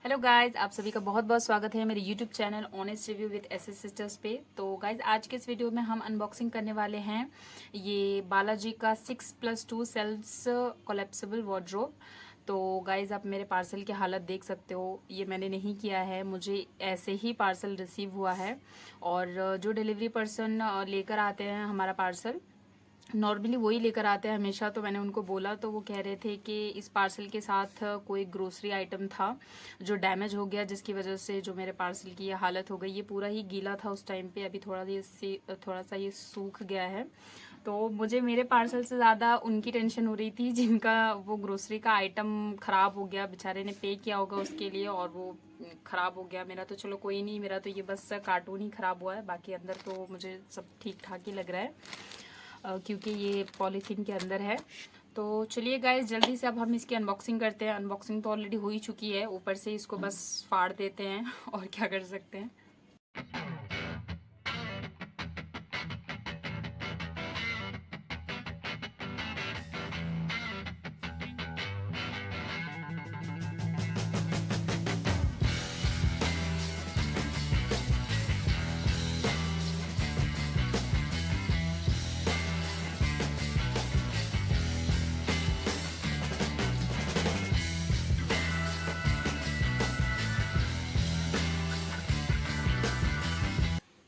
Hello guys, आप सभी का बहुत बहुत स्वागत है मेरे YouTube channel honest review with S S sisters पे। तो गाइस, आज के इस वीडियो में हम अनबॉक्सिंग करने वाले हैं ये बालाजी का 6+2 सेल्फ्स कोलैप्सिबल वार्डरोब। तो गाइस, आप मेरे पार्सल की हालत देख सकते हो। ये मैंने नहीं किया है, मुझे ऐसे ही पार्सल रिसीव हुआ है। और जो डिलीवरी पर्सन लेकर आते हैं हमारा पार्सल, नॉर्मली वही लेकर आते हैं हमेशा। तो मैंने उनको बोला तो वो कह रहे थे कि इस पार्सल के साथ कोई ग्रोसरी आइटम था जो डैमेज हो गया, जिसकी वजह से जो मेरे पार्सल की ये हालत हो गई। ये पूरा ही गीला था उस टाइम पे, अभी थोड़ा सा ये सूख गया है। तो मुझे मेरे पार्सल से ज़्यादा उनकी टेंशन हो रही थी जिनका वो ग्रोसरी का आइटम ख़राब हो गया। बेचारे ने पे किया होगा उसके लिए और वो ख़राब हो गया। मेरा तो चलो कोई नहीं, मेरा तो ये बस कार्टून ही ख़राब हुआ है, बाकी अंदर तो मुझे सब ठीक ठाक ही लग रहा है क्योंकि ये पॉलीथीन के अंदर है। तो चलिए गाइस, जल्दी से अब हम इसकी अनबॉक्सिंग करते हैं। अनबॉक्सिंग तो ऑलरेडी हो ही चुकी है, ऊपर से इसको बस फाड़ देते हैं और क्या कर सकते हैं।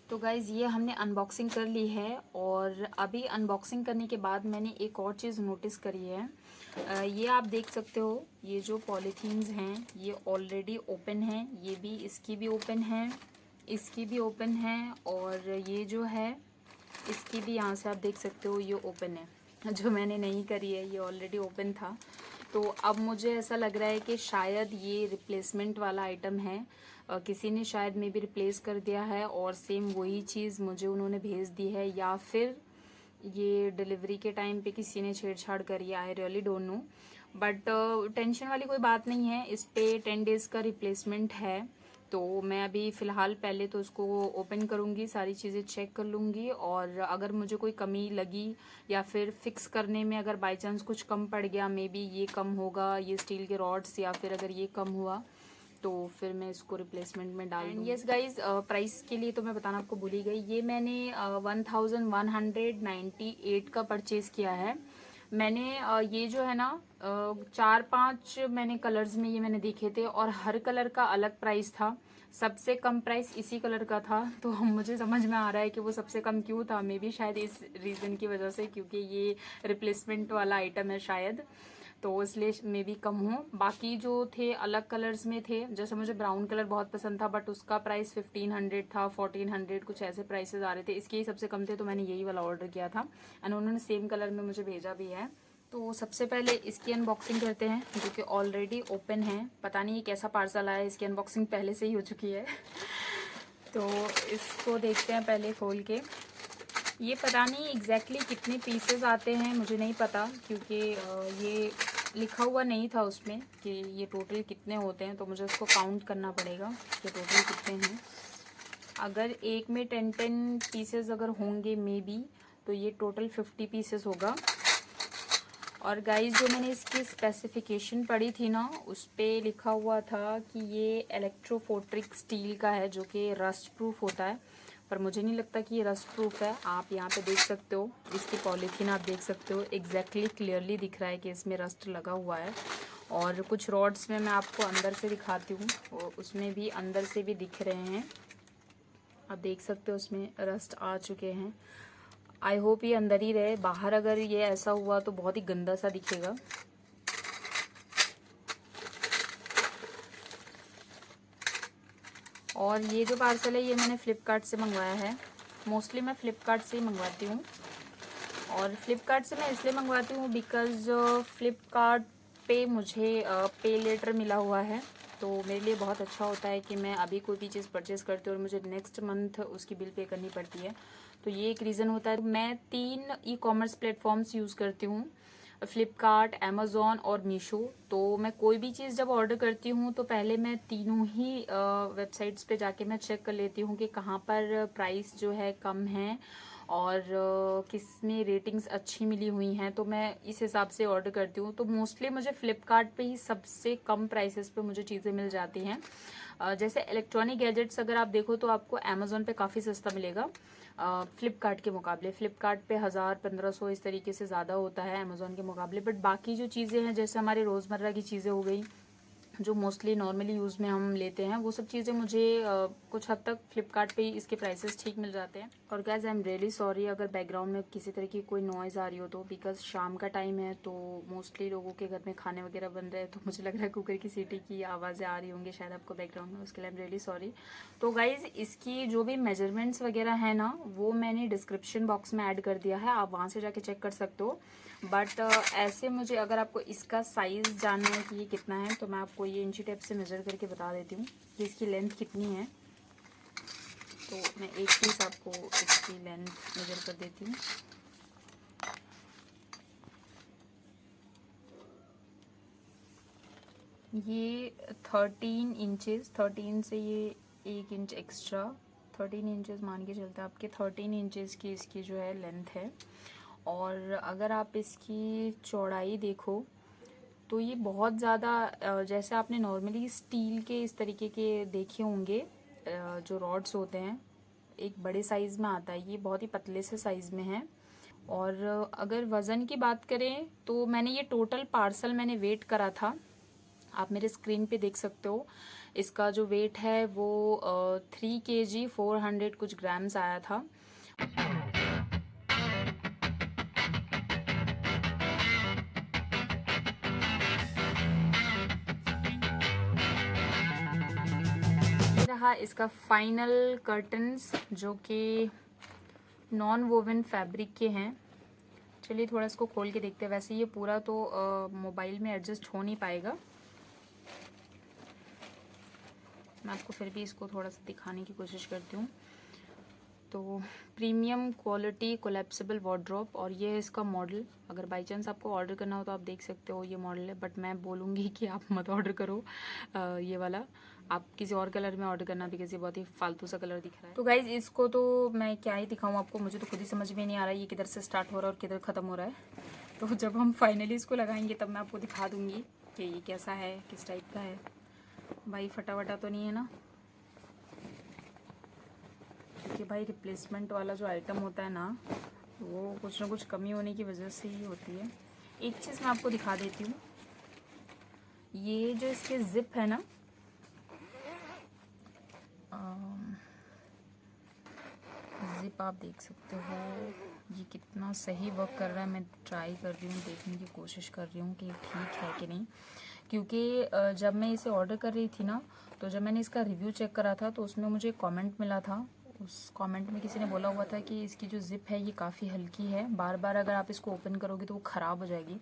तो गाइज़, ये हमने अनबॉक्सिंग कर ली है और अभी अनबॉक्सिंग करने के बाद मैंने एक और चीज़ नोटिस करी है। ये आप देख सकते हो, ये जो पॉलीथीन्स हैं ये ऑलरेडी ओपन है। ये भी, इसकी भी ओपन है, इसकी भी ओपन है, और ये जो है इसकी भी, यहाँ से आप देख सकते हो ये ओपन है। जो मैंने नहीं करी है, ये ऑलरेडी ओपन था। तो अब मुझे ऐसा लग रहा है कि शायद ये रिप्लेसमेंट वाला आइटम है। किसी ने शायद मे बी रिप्लेस कर दिया है और सेम वही चीज़ मुझे उन्होंने भेज दी है, या फिर ये डिलीवरी के टाइम पे किसी ने छेड़छाड़ करी है। I really don't know, but tension वाली कोई बात नहीं है। इस पे 10 डेज़ का रिप्लेसमेंट है। तो मैं अभी फ़िलहाल पहले तो उसको ओपन करूँगी, सारी चीज़ें चेक कर लूँगी, और अगर मुझे कोई कमी लगी या फिर फिक्स करने में अगर बाई चांस कुछ कम पड़ गया, मे बी ये कम होगा, ये स्टील के रॉड्स, या फिर अगर ये कम हुआ तो फिर मैं इसको रिप्लेसमेंट में डाल दूँगी। यस गाइज, प्राइस के लिए तो मैं बताना आपको भूल ही गई। ये मैंने 1198 का परचेज़ किया है। मैंने ये जो है ना 4-5 मैंने कलर्स में ये मैंने देखे थे और हर कलर का अलग प्राइस था। सबसे कम प्राइस इसी कलर का था। तो मुझे समझ में आ रहा है कि वो सबसे कम क्यों था। मे बी शायद इस रीज़न की वजह से, क्योंकि ये रिप्लेसमेंट वाला आइटम है शायद, तो इसलिए मे बी कम हो। बाकी जो थे अलग कलर्स में थे, जैसे मुझे ब्राउन कलर बहुत पसंद था, बट उसका प्राइस 1500 था, 1400 कुछ ऐसे प्राइसेस आ रहे थे। इसके ही सबसे कम थे, तो मैंने यही वाला ऑर्डर किया था एंड उन्होंने सेम कलर में मुझे भेजा भी है। तो सबसे पहले इसकी अनबॉक्सिंग करते हैं, जो कि ऑलरेडी ओपन है। पता नहीं ये कैसा पार्सल आया, इसकी अनबॉक्सिंग पहले से ही हो चुकी है। तो इसको देखते हैं पहले खोल के। ये पता नहीं एग्जैक्टली कितने पीसेस आते हैं, मुझे नहीं पता, क्योंकि ये लिखा हुआ नहीं था उसमें कि ये टोटल कितने होते हैं। तो मुझे उसको काउंट करना पड़ेगा कि टोटल कितने हैं। अगर एक में 10 पीसेस अगर होंगे मे बी, तो ये टोटल 50 पीसेस होगा। और गाइस, जो मैंने इसकी स्पेसिफिकेशन पढ़ी थी ना, उस पर लिखा हुआ था कि ये इलेक्ट्रोफोर्ट्रिक स्टील का है, जो कि रस्ट प्रूफ होता है। पर मुझे नहीं लगता कि ये रस्ट प्रूफ है। आप यहाँ पे देख सकते हो, इसकी पॉलीथीन आप देख सकते हो, एग्जैक्टली क्लियरली दिख रहा है कि इसमें रस्ट लगा हुआ है। और कुछ रॉड्स में मैं आपको अंदर से दिखाती हूँ, उसमें भी अंदर से भी दिख रहे हैं। आप देख सकते हो उसमें रस्ट आ चुके हैं। आई होप ये अंदर ही रहे, बाहर अगर ये ऐसा हुआ तो बहुत ही गंदा सा दिखेगा। और ये जो पार्सल है ये मैंने फ़्लिपकार्ट से मंगवाया है। मोस्टली मैं फ़्लिपकार्ट से ही मंगवाती हूँ। और फ़्लिपकार्ट से मैं इसलिए मंगवाती हूँ बिकॉज़ फ़्लिपकार्ट पे मुझे पे लेटर मिला हुआ है। तो मेरे लिए बहुत अच्छा होता है कि मैं अभी कोई भी चीज़ परचेज़ करती हूँ और मुझे नेक्स्ट मंथ उसकी बिल पे करनी पड़ती है। तो ये एक रीज़न होता है। मैं 3 ई कॉमर्स प्लेटफॉर्म्स यूज़ करती हूँ, फ़्लिपकार्ट, अमेज़ॉन और मीशो। तो मैं कोई भी चीज़ जब ऑर्डर करती हूँ तो पहले मैं तीनों ही वेबसाइट्स पे जाके मैं चेक कर लेती हूँ कि कहाँ पर प्राइस जो है कम है और किस में रेटिंग्स अच्छी मिली हुई हैं, तो मैं इस हिसाब से ऑर्डर करती हूँ। तो मोस्टली मुझे फ्लिपकार्ट पे ही सबसे कम प्राइसेस पे मुझे चीज़ें मिल जाती हैं। जैसे इलेक्ट्रॉनिक गैजेट्स अगर आप देखो तो आपको अमेजोन पे काफ़ी सस्ता मिलेगा फ्लिपकार्ट के मुकाबले। फ्लिपकार्ट पे 1000-1500 इस तरीके से ज़्यादा होता है अमेजोन के मुकाबले। बट बाकी जो चीज़ें हैं, जैसे हमारे रोज़मर्रा की चीज़ें हो गई, जो मोस्टली नॉर्मली यूज़ में हम लेते हैं, वो सब चीज़ें मुझे कुछ हद तक फ्लिपकार्ट पे ही इसके प्राइसेस ठीक मिल जाते हैं। और guys I am really sorry अगर बैकग्राउंड में किसी तरह की कोई नॉइज़ आ रही हो तो, बिकॉज शाम का टाइम है तो मोस्टली लोगों के घर में खाने वगैरह बन रहे हैं, तो मुझे लग रहा है कुकर की सीटी की आवाज़ें आ रही होंगी शायद आपको बैकग्राउंड में, उसके लिए आई एम रियली सॉरी। तो गाइज़ इसकी जो भी मेजरमेंट्स वगैरह है ना, वो मैंने डिस्क्रिप्शन बॉक्स में ऐड कर दिया है, आप वहाँ से जाके चेक कर सकते हो। बट ऐसे मुझे अगर आपको इसका साइज़ जानना है कि ये कितना है, तो मैं आपको ये इंची टेप से मेज़र करके बता देती हूँ कि इसकी लेंथ कितनी है। तो मैं एक पीस आपको इसकी लेंथ मेज़र कर देती हूँ। ये 13 इंचेस, 13 से ये 1 इंच एक्स्ट्रा, 13 इंचेस मान के चलते हैं आपके, 13 इंचेस की इसकी जो है लेंथ है। और अगर आप इसकी चौड़ाई देखो तो ये बहुत ज़्यादा, जैसे आपने नॉर्मली स्टील के इस तरीके के देखे होंगे जो रॉड्स होते हैं, एक बड़े साइज़ में आता है, ये बहुत ही पतले से साइज़ में है। और अगर वज़न की बात करें तो मैंने ये टोटल पार्सल मैंने वेट करा था, आप मेरे स्क्रीन पे देख सकते हो। इसका जो वेट है वो 3 kg 400 कुछ ग्राम्स आया था। ये रहा इसका फाइनल कर्टन्स, जो कि नॉन वोवन फैब्रिक के हैं। चलिए थोड़ा इसको खोल के देखते हैं। वैसे ये पूरा तो मोबाइल में एडजस्ट हो नहीं पाएगा, मैं आपको फिर भी इसको थोड़ा सा दिखाने की कोशिश करती हूँ। तो प्रीमियम क्वालिटी कोलैप्सिबल वार्डरोब, और ये है इसका मॉडल। अगर बाई चांस आपको ऑर्डर करना हो तो आप देख सकते हो, ये मॉडल है। बट मैं बोलूँगी कि आप मत ऑर्डर करो ये वाला, आप किसी और कलर में ऑर्डर करना, बिकॉज ये बहुत ही फालतू सा कलर दिख रहा है। तो गाइज इसको तो मैं क्या ही दिखाऊँ आपको, मुझे तो खुद ही समझ में नहीं आ रहा है ये किधर से स्टार्ट हो रहा है और किधर ख़त्म हो रहा है। तो जब हम फाइनली इसको लगाएंगे तब मैं आपको दिखा दूँगी कि ये कैसा है, किस टाइप का है। भाई फटा वटा तो नहीं है ना, क्योंकि भाई रिप्लेसमेंट वाला जो आइटम होता है ना, वो कुछ ना कुछ कमी होने की वजह से ही होती है। एक चीज़ मैं आपको दिखा देती हूँ, ये जो इसके जिप है ना, जिप आप देख सकते हो ये कितना सही वर्क कर रहा है। मैं ट्राई कर रही हूँ, देखने की कोशिश कर रही हूँ कि ठीक है कि नहीं। क्योंकि जब मैं इसे ऑर्डर कर रही थी ना, तो जब मैंने इसका रिव्यू चेक करा था तो उसमें मुझे कमेंट मिला था। उस कमेंट में किसी ने बोला हुआ था कि इसकी जो ज़िप है ये काफ़ी हल्की है, बार बार अगर आप इसको ओपन करोगे तो वो ख़राब हो जाएगी।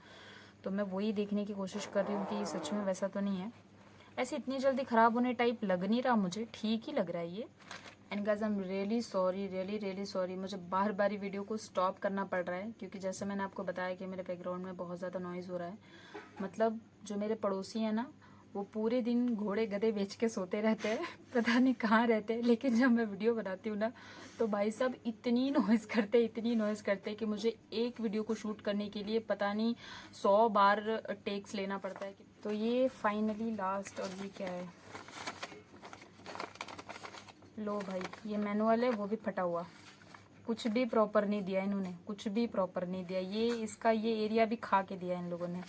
तो मैं वही देखने की कोशिश कर रही हूँ कि ये सच में वैसा तो नहीं है। ऐसे इतनी जल्दी ख़राब होने टाइप लग नहीं रहा, मुझे ठीक ही लग रहा है ये। And guys I am really sorry, really sorry, मुझे बार बार वीडियो को स्टॉप करना पड़ रहा है, क्योंकि जैसे मैंने आपको बताया कि मेरे बैकग्राउंड में बहुत ज़्यादा नॉइज़ हो रहा है। मतलब जो मेरे पड़ोसी हैं ना, वो पूरे दिन घोड़े गधे बेच के सोते रहते हैं, पता नहीं कहाँ रहते हैं, लेकिन जब मैं वीडियो बनाती हूँ ना, तो भाई साहब इतनी नॉइज़ करते कि मुझे एक वीडियो को शूट करने के लिए पता नहीं 100 बार टेक्स लेना पड़ता है। तो ये फाइनली लास्ट, और ये क्या है, लो भाई, ये मैनुअल है, वो भी फटा हुआ, कुछ भी प्रॉपर नहीं दिया इन्होंने, कुछ भी प्रॉपर नहीं दिया। ये इसका ये एरिया भी खा के दिया इन लोगों ने।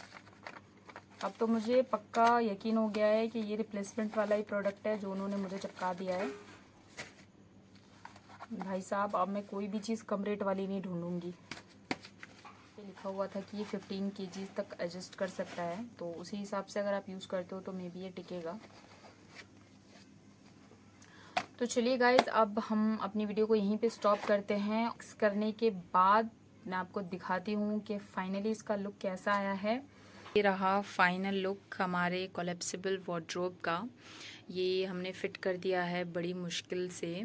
अब तो मुझे पक्का यकीन हो गया है कि ये रिप्लेसमेंट वाला ही प्रोडक्ट है जो उन्होंने मुझे चिपका दिया है। भाई साहब अब मैं कोई भी चीज़ कम रेट वाली नहीं ढूंढूंगी। लिखा हुआ था कि ये 15 kg तक एडजस्ट कर सकता है, तो उसी हिसाब से अगर आप यूज़ करते हो तो मे बी ये टिकेगा। तो चलिए गाइज, अब हम अपनी वीडियो को यहीं पे स्टॉप करते हैं। मिक्स करने के बाद मैं आपको दिखाती हूँ कि फाइनली इसका लुक कैसा आया है। ये रहा फाइनल लुक हमारे कोलैप्सिबल वार्डरोब का। ये हमने फिट कर दिया है बड़ी मुश्किल से,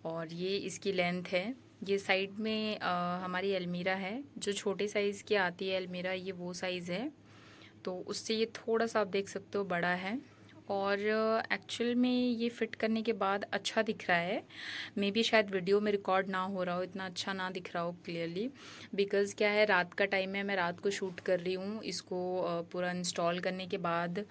और ये इसकी लेंथ है। ये साइड में हमारी अलमीरा है, जो छोटे साइज़ की आती है अलमीरा, ये वो साइज़ है, तो उससे ये थोड़ा सा आप देख सकते हो बड़ा है। और एक्चुअल में ये फ़िट करने के बाद अच्छा दिख रहा है। मे बी शायद वीडियो में रिकॉर्ड ना हो रहा हो, इतना अच्छा ना दिख रहा हो क्लियरली, बिकॉज़ क्या है, रात का टाइम है, मैं रात को शूट कर रही हूँ इसको पूरा इंस्टॉल करने के बाद।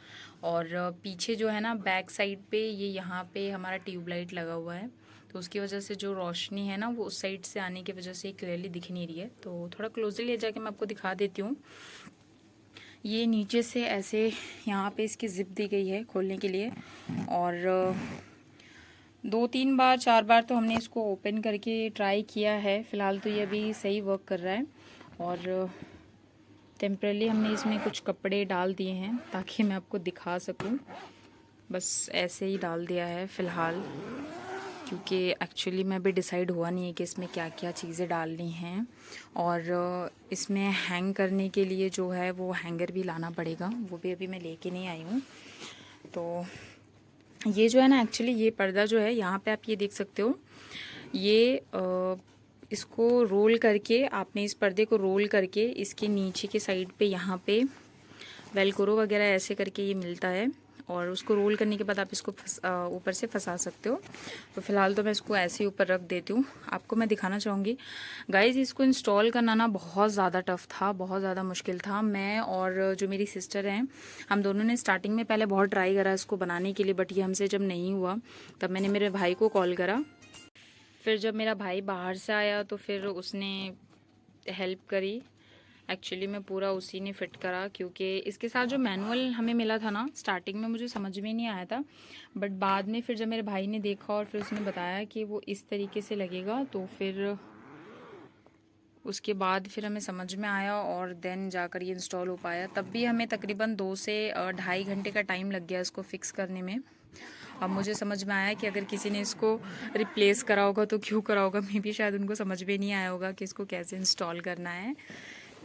और पीछे जो है ना बैक साइड पे ये यहाँ पे हमारा ट्यूबलाइट लगा हुआ है, तो उसकी वजह से जो रोशनी है ना वो उस साइड से आने की वजह से क्लियरली दिख नहीं रही है। तो थोड़ा क्लोजली ले जाके मैं आपको दिखा देती हूँ। ये नीचे से ऐसे यहाँ पे इसकी जिप दी गई है खोलने के लिए, और 2-3 बार 4 बार तो हमने इसको ओपन करके ट्राई किया है। फ़िलहाल तो ये अभी सही वर्क कर रहा है। और टेम्परली हमने इसमें कुछ कपड़े डाल दिए हैं ताकि मैं आपको दिखा सकूं। बस ऐसे ही डाल दिया है फ़िलहाल, क्योंकि एक्चुअली में अभी डिसाइड हुआ नहीं है कि इसमें क्या क्या चीज़ें डालनी हैं। और इसमें हैंग करने के लिए जो है वो हैंगर भी लाना पड़ेगा, वो भी अभी मैं लेके नहीं आई हूँ। तो ये जो है ना, एक्चुअली ये पर्दा जो है यहाँ पे आप ये देख सकते हो, ये इसको रोल करके, आपने इस पर्दे को रोल करके इसके नीचे के साइड पे यहाँ पे वेलक्रो वगैरह ऐसे करके ये मिलता है, और उसको रोल करने के बाद आप इसको ऊपर से फंसा सकते हो। तो फ़िलहाल तो मैं इसको ऐसे ही ऊपर रख देती हूँ। आपको मैं दिखाना चाहूँगी गाइज़, इसको इंस्टॉल करना ना बहुत ज़्यादा टफ़ था, बहुत ज़्यादा मुश्किल था। मैं और जो मेरी सिस्टर हैं, हम दोनों ने स्टार्टिंग में पहले बहुत ट्राई करा इसको बनाने के लिए, बट ये हमसे जब नहीं हुआ तब मैंने मेरे भाई को कॉल करा। फिर जब मेरा भाई बाहर से आया तो फिर उसने हेल्प करी। एक्चुअली में पूरा उसी ने फ़िट करा, क्योंकि इसके साथ जो मैनुअल हमें मिला था ना, स्टार्टिंग में मुझे समझ में नहीं आया था, बट बाद में फिर जब मेरे भाई ने देखा और फिर उसने बताया कि वो इस तरीके से लगेगा, तो फिर उसके बाद फिर हमें समझ में आया और देन जाकर ये इंस्टॉल हो पाया। तब भी हमें तकरीबन 2 से 2.5 घंटे का टाइम लग गया इसको फिक्स करने में। अब मुझे समझ में आया कि अगर किसी ने इसको रिप्लेस करा होगा तो क्यों करा होगा, मे बी शायद उनको समझ में नहीं आया होगा कि इसको कैसे इंस्टॉल करना है।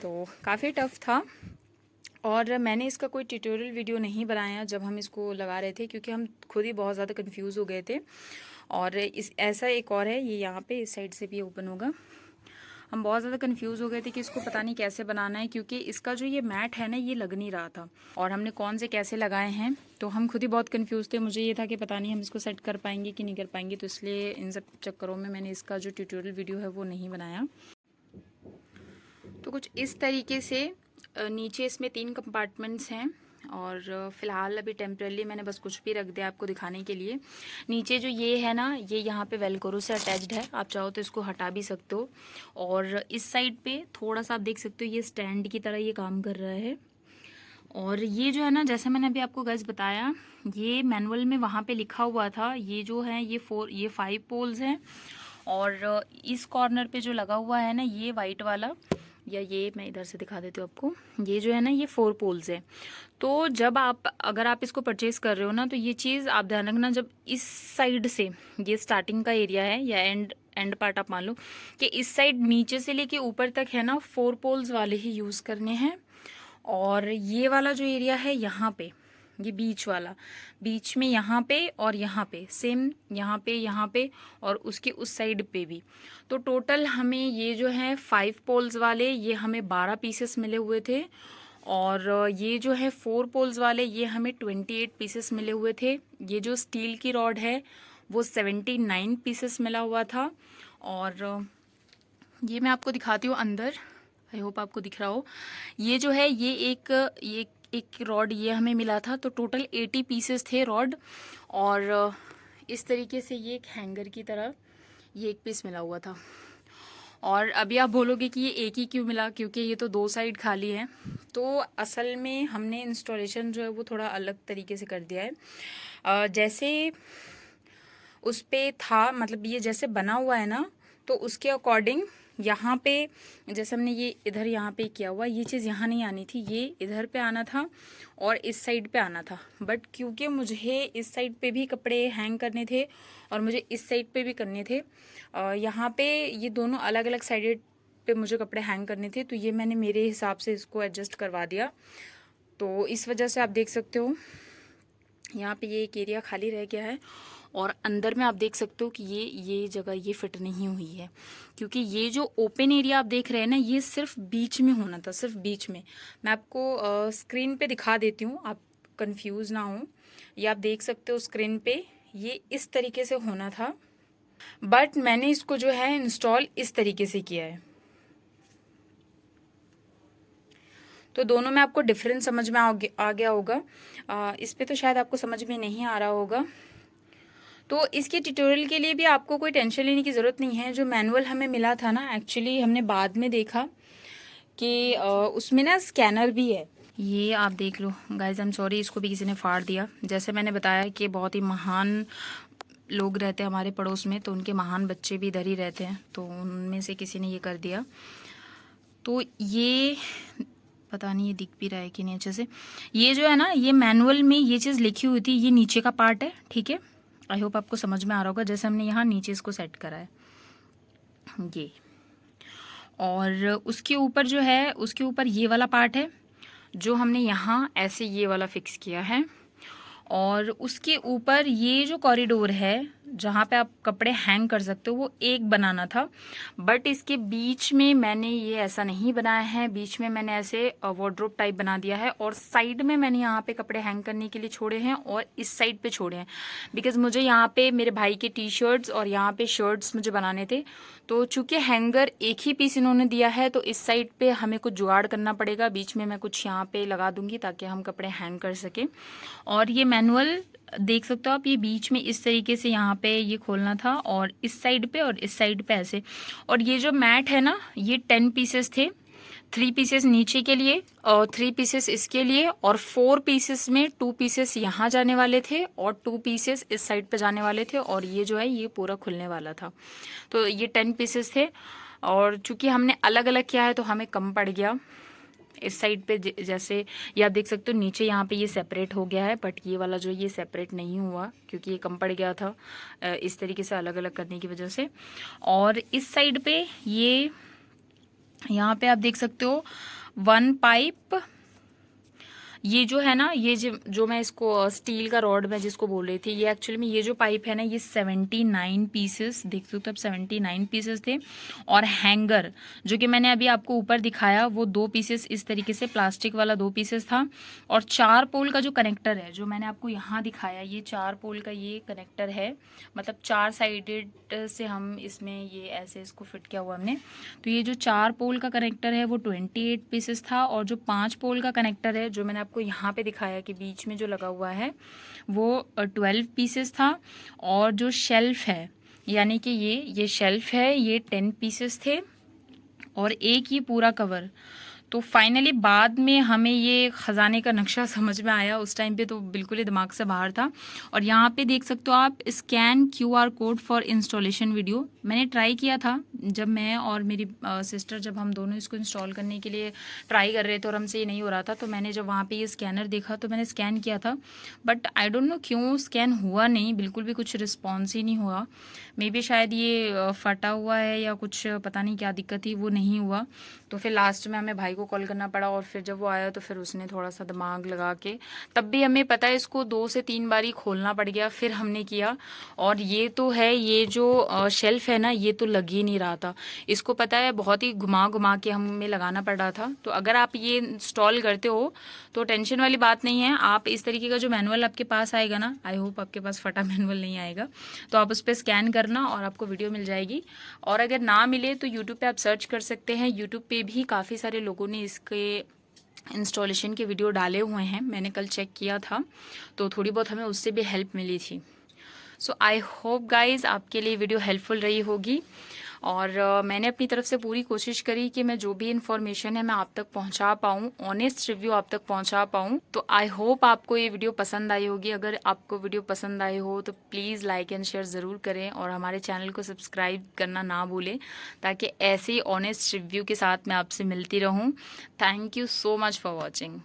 तो काफ़ी टफ़ था, और मैंने इसका कोई ट्यूटोरियल वीडियो नहीं बनाया जब हम इसको लगा रहे थे, क्योंकि हम खुद ही बहुत ज़्यादा कंफ्यूज हो गए थे। और इस ऐसा एक और है, ये यहाँ पे इस साइड से भी ओपन होगा। हम बहुत ज़्यादा कंफ्यूज हो गए थे कि इसको पता नहीं कैसे बनाना है, क्योंकि इसका जो ये मैट है ना, ये लग नहीं रहा था, और हमने कौन से कैसे लगाए हैं, तो हम खुद ही बहुत कंफ्यूज थे। मुझे ये था कि पता नहीं हम इसको सेट कर पाएंगे कि नहीं कर पाएंगे, तो इसलिए इन सब चक्करों में मैंने इसका जो ट्यूटोरियल वीडियो है वो नहीं बनाया। तो कुछ इस तरीके से नीचे इसमें 3 कंपार्टमेंट्स हैं, और फ़िलहाल अभी टेम्परली मैंने बस कुछ भी रख दिया आपको दिखाने के लिए। नीचे जो ये है ना, ये यहाँ पे वेलक्रो से अटैच्ड है, आप चाहो तो इसको हटा भी सकते हो। और इस साइड पे थोड़ा सा आप देख सकते हो, ये स्टैंड की तरह ये काम कर रहा है। और ये जो है ना, जैसे मैंने अभी आपको गाइस बताया, ये मैनुअल में वहाँ पे लिखा हुआ था, ये जो है ये 5 पोल्स हैं, और इस कॉर्नर पे जो लगा हुआ है ना ये वाइट वाला, या ये मैं इधर से दिखा देती हूँ आपको, ये जो है ना ये 4 पोल्स है। तो जब अगर आप इसको परचेज कर रहे हो ना, तो ये चीज़ आप ध्यान रखना, जब इस साइड से, ये स्टार्टिंग का एरिया है या एंड पार्ट आप मान लो कि इस साइड नीचे से लेके ऊपर तक है ना 4 पोल्स वाले ही यूज़ करने हैं। और ये वाला जो एरिया है यहाँ पे, ये बीच वाला, बीच में यहाँ पे और यहाँ पे सेम, यहाँ पे और उसके उस साइड पे भी। तो टोटल हमें ये जो है 5 पोल्स वाले, ये हमें 12 पीसेस मिले हुए थे, और ये जो है 4 पोल्स वाले, ये हमें 28 पीसेस मिले हुए थे। ये जो स्टील की रॉड है वो 79 पीसेस मिला हुआ था। और ये मैं आपको दिखाती हूँ अंदर, आई होप आपको दिख रहा हो। ये जो है ये एक रॉड ये हमें मिला था, तो टोटल 80 पीसेस थे रॉड। और इस तरीके से ये एक हैंगर की तरह ये एक पीस मिला हुआ था। और अभी आप बोलोगे कि ये एक ही क्यों मिला, क्योंकि ये तो 2 साइड खाली है। तो असल में हमने इंस्टॉलेशन जो है वो थोड़ा अलग तरीके से कर दिया है। जैसे उस पे था, मतलब ये जैसे बना हुआ है ना, तो उसके अकॉर्डिंग यहाँ पे जैसे हमने ये इधर यहाँ पे किया हुआ, ये चीज़ यहाँ नहीं आनी थी, ये इधर पे आना था और इस साइड पे आना था। बट क्योंकि मुझे इस साइड पे भी कपड़े हैंग करने थे और मुझे इस साइड पे भी करने थे, यहाँ पे ये दोनों अलग अलग साइड पे मुझे कपड़े हैंग करने थे, तो ये मैंने मेरे हिसाब से इसको एडजस्ट करवा दिया। तो इस वजह से आप देख सकते हो यहाँ पे ये एक एरिया खाली रह गया है, और अंदर में आप देख सकते हो कि ये जगह ये फिट नहीं हुई है, क्योंकि ये जो ओपन एरिया आप देख रहे हैं ना, ये सिर्फ बीच में होना था, सिर्फ बीच में। मैं आपको स्क्रीन पे दिखा देती हूँ, आप कंफ्यूज ना हो। ये आप देख सकते हो स्क्रीन पे, ये इस तरीके से होना था, बट मैंने इसको जो है इंस्टॉल इस तरीके से किया है। तो दोनों में आपको डिफरेंस समझ में आ गया होगा। इस पे तो शायद आपको समझ में नहीं आ रहा होगा। तो इसके ट्यूटोरियल के लिए भी आपको कोई टेंशन लेने की ज़रूरत नहीं है। जो मैनुअल हमें मिला था ना, एक्चुअली हमने बाद में देखा कि उसमें ना स्कैनर भी है। ये आप देख लो गाइज, आई एम सॉरी, इसको भी किसी ने फाड़ दिया। जैसे मैंने बताया कि बहुत ही महान लोग रहते हैं हमारे पड़ोस में, तो उनके महान बच्चे भी इधर ही रहते हैं, तो उनमें से किसी ने ये कर दिया। तो ये पता नहीं ये दिख भी रहा है कि नहीं अच्छे से। ये जो है ना, ये मैनुअल में ये चीज़ लिखी हुई थी, ये नीचे का पार्ट है, ठीक है। आई होप आपको समझ में आ रहा होगा। जैसे हमने यहाँ नीचे इसको सेट करा है ये, और उसके ऊपर जो है, उसके ऊपर ये वाला पार्ट है जो हमने यहाँ ऐसे ये वाला फिक्स किया है। और उसके ऊपर ये जो कॉरिडोर है जहाँ पे आप कपड़े हैंग कर सकते हो, वो एक बनाना था, बट इसके बीच में मैंने ये ऐसा नहीं बनाया है। बीच में मैंने ऐसे वार्डरोब टाइप बना दिया है, और साइड में मैंने यहाँ पे कपड़े हैंग करने के लिए छोड़े हैं, और इस साइड पे छोड़े हैं बिकॉज मुझे यहाँ पे मेरे भाई के टी शर्ट्स और यहाँ पे शर्ट्स मुझे बनाने थे। तो चूंकि हैंगर एक ही पीस इन्होंने दिया है, तो इस साइड पे हमें कुछ जुगाड़ करना पड़ेगा। बीच में मैं कुछ यहाँ पे लगा दूंगी ताकि हम कपड़े हैंग कर सकें। और ये मैनुअल देख सकते हो आप, ये बीच में इस तरीके से यहाँ पे ये खोलना था, और इस साइड पे और इस साइड पे ऐसे। और ये जो मैट है ना, ये 10 पीसेस थे, 3 पीसेस नीचे के लिए और 3 पीसेस इसके लिए, और 4 पीसेस में 2 पीसेस यहाँ जाने वाले थे और 2 पीसेस इस साइड पे जाने वाले थे, और ये जो है ये पूरा खुलने वाला था। तो ये 10 पीसेस थे, और चूंकि हमने अलग अलग किया है तो हमें कम पड़ गया। इस साइड पे जैसे ये आप देख सकते हो, नीचे यहाँ पे ये सेपरेट हो गया है, बट ये वाला जो ये सेपरेट नहीं हुआ क्योंकि ये कम पड़ गया था इस तरीके से अलग अलग करने की वजह से। और इस साइड पे ये यहाँ पे आप देख सकते हो 1 पाइप, ये जो है ना, ये जो मैं इसको स्टील का रॉड में जिसको बोल रही थी, ये एक्चुअली में ये जो पाइप है ना, ये 79 पीसेस देख सकते हो, 79 पीसेस थे। और हैंगर जो कि मैंने अभी आपको ऊपर दिखाया, वो 2 पीसेस इस तरीके से प्लास्टिक वाला 2 पीसेस था। और 4 पोल का जो कनेक्टर है जो मैंने आपको यहाँ दिखाया, ये 4 पोल का ये कनेक्टर है, मतलब 4 साइडेड से हम इसमें ये ऐसे इसको फिट किया हुआ हमने। तो ये जो 4 पोल का कनेक्टर है वो 28 पीसेस था, और जो 5 पोल का कनेक्टर है जो मैंने आपको यहाँ पे दिखाया कि बीच में जो लगा हुआ है, वो 12 पीसेस था। और जो शेल्फ है, यानी कि ये शेल्फ है, ये 10 पीसेस थे, और एक ये पूरा कवर। तो फाइनली बाद में हमें ये ख़जाने का नक्शा समझ में आया, उस टाइम पे तो बिल्कुल ही दिमाग से बाहर था। और यहाँ पे देख सकते हो आप, scan QR code for installation video. मैंने ट्राई किया था जब मैं और मेरी सिस्टर, जब हम दोनों इसको इंस्टॉल करने के लिए ट्राई कर रहे थे और हमसे ये नहीं हो रहा था, तो मैंने जब वहाँ पर ये स्कैनर देखा तो मैंने स्कैन किया था, बट आई डोंट नो क्यों स्कैन हुआ नहीं, बिल्कुल भी कुछ रिस्पॉन्स ही नहीं हुआ। मे बी शायद ये फटा हुआ है या कुछ, पता नहीं क्या दिक्कत थी, वो नहीं हुआ। तो फिर लास्ट में हमें भाई को कॉल करना पड़ा, और फिर जब वो आया तो फिर उसने थोड़ा सा दिमाग लगा के, तब भी हमें पता है इसको 2 से 3 बारी खोलना पड़ गया, फिर हमने किया। और ये तो है, ये जो शेल्फ है ना, ये तो लग ही नहीं रहा था। इसको पता है बहुत ही घुमा घुमा के हमें लगाना पड़ रहा था। तो अगर आप ये इंस्टॉल करते हो तो टेंशन वाली बात नहीं है। आप इस तरीके का जो मैनुअल आपके पास आएगा ना, आई होप आपके पास फटा मैनुअल नहीं आएगा, तो आप उस पर स्कैन करना और आपको वीडियो मिल जाएगी। और अगर ना मिले तो यूट्यूब पे आप सर्च कर सकते हैं। यूट्यूब पे भी काफ़ी सारे लोगों ने इसके इंस्टॉलेशन के वीडियो डाले हुए हैं, मैंने कल चेक किया था, तो थोड़ी बहुत हमें उससे भी हेल्प मिली थी। सो आई होप गाइज आपके लिए वीडियो हेल्पफुल रही होगी। और मैंने अपनी तरफ से पूरी कोशिश करी कि मैं जो भी इन्फॉर्मेशन है मैं आप तक पहुंचा पाऊँ, ऑनेस्ट रिव्यू आप तक पहुंचा पाऊँ। तो आई होप आपको ये वीडियो पसंद आई होगी। अगर आपको वीडियो पसंद आई हो तो प्लीज़ लाइक एंड शेयर ज़रूर करें, और हमारे चैनल को सब्सक्राइब करना ना भूलें, ताकि ऐसे ही ऑनेस्ट रिव्यू के साथ मैं आपसे मिलती रहूँ। Thank you so much for watching.